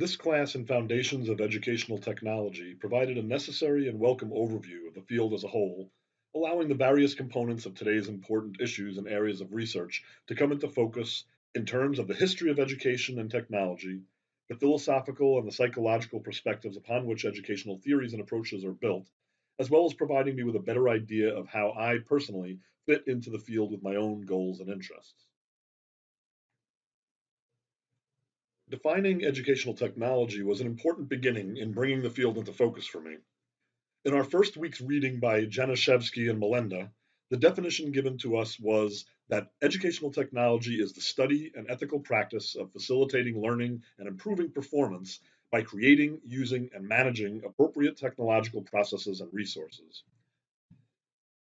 This class in Foundations of Educational Technology provided a necessary and welcome overview of the field as a whole, allowing the various components of today's important issues and areas of research to come into focus in terms of the history of education and technology, the philosophical and the psychological perspectives upon which educational theories and approaches are built, as well as providing me with a better idea of how I personally fit into the field with my own goals and interests. Defining educational technology was an important beginning in bringing the field into focus for me. In our first week's reading by Januszewski and Melenda, the definition given to us was that educational technology is the study and ethical practice of facilitating learning and improving performance by creating, using, and managing appropriate technological processes and resources.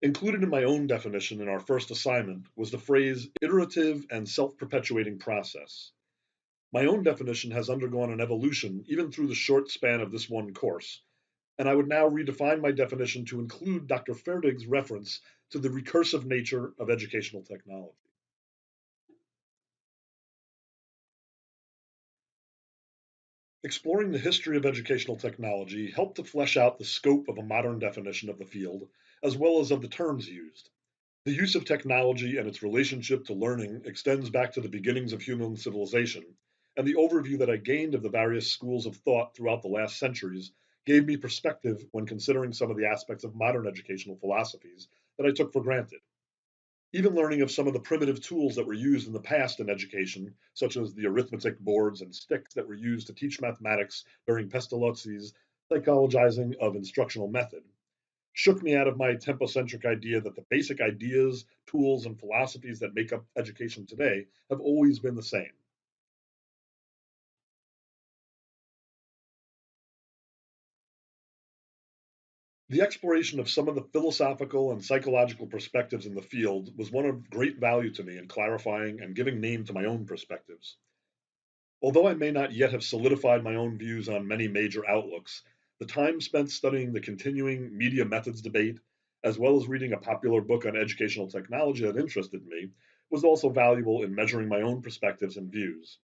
Included in my own definition in our first assignment was the phrase iterative and self perpetuating process. My own definition has undergone an evolution even through the short span of this one course, and I would now redefine my definition to include Dr. Ferdig's reference to the recursive nature of educational technology. Exploring the history of educational technology helped to flesh out the scope of a modern definition of the field, as well as of the terms used. The use of technology and its relationship to learning extends back to the beginnings of human civilization, and the overview that I gained of the various schools of thought throughout the last centuries gave me perspective when considering some of the aspects of modern educational philosophies that I took for granted. Even learning of some of the primitive tools that were used in the past in education, such as the arithmetic boards and sticks that were used to teach mathematics during Pestalozzi's psychologizing of instructional method, shook me out of my tempocentric idea that the basic ideas, tools, and philosophies that make up education today have always been the same. The exploration of some of the philosophical and psychological perspectives in the field was one of great value to me in clarifying and giving name to my own perspectives. Although I may not yet have solidified my own views on many major outlooks, the time spent studying the continuing media methods debate, as well as reading a popular book on educational technology that interested me, was also valuable in measuring my own perspectives and views.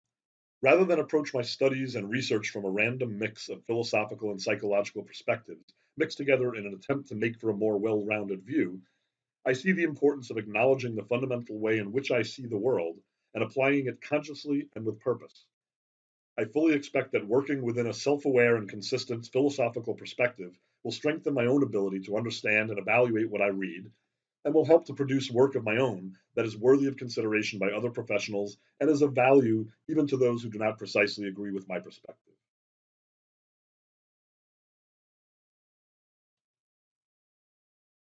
Rather than approach my studies and research from a random mix of philosophical and psychological perspectives mixed together in an attempt to make for a more well rounded view, I see the importance of acknowledging the fundamental way in which I see the world and applying it consciously and with purpose. I fully expect that working within a self aware and consistent philosophical perspective will strengthen my own ability to understand and evaluate what I read, and will help to produce work of my own that is worthy of consideration by other professionals and is of value even to those who do not precisely agree with my perspective.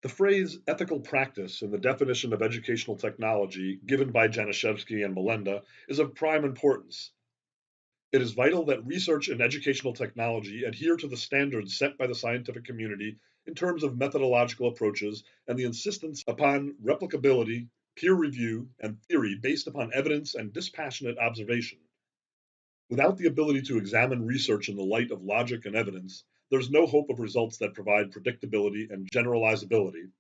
The phrase ethical practice in the definition of educational technology given by Januszewski and Melenda is of prime importance. It is vital that research in educational technology adhere to the standards set by the scientific community in terms of methodological approaches and the insistence upon replicability, peer review, and theory based upon evidence and dispassionate observation. Without the ability to examine research in the light of logic and evidence, there's no hope of results that provide predictability and generalizability.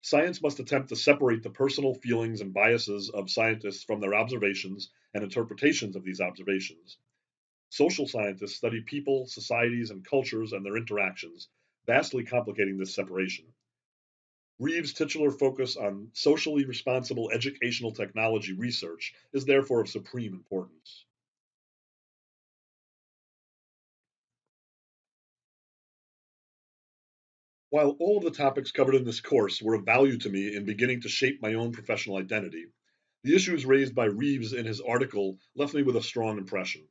Science must attempt to separate the personal feelings and biases of scientists from their observations and interpretations of these observations. Social scientists study people, societies, and cultures and their interactions, vastly complicating this separation. Reeves' titular focus on socially responsible educational technology research is therefore of supreme importance. While all of the topics covered in this course were of value to me in beginning to shape my own professional identity, the issues raised by Reeves in his article left me with a strong impression.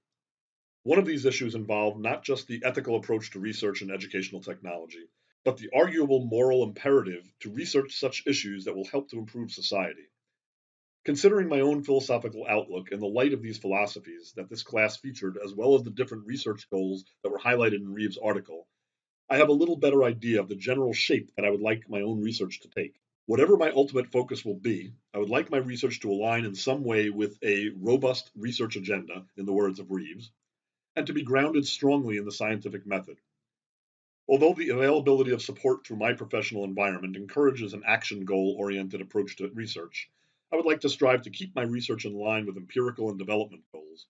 One of these issues involved not just the ethical approach to research in educational technology, but the arguable moral imperative to research such issues that will help to improve society. Considering my own philosophical outlook in the light of these philosophies that this class featured, as well as the different research goals that were highlighted in Reeves' article, I have a little better idea of the general shape that I would like my own research to take. Whatever my ultimate focus will be, I would like my research to align in some way with a robust research agenda, in the words of Reeves, and to be grounded strongly in the scientific method. Although the availability of support through my professional environment encourages an action goal oriented approach to research, I would like to strive to keep my research in line with empirical and development goals.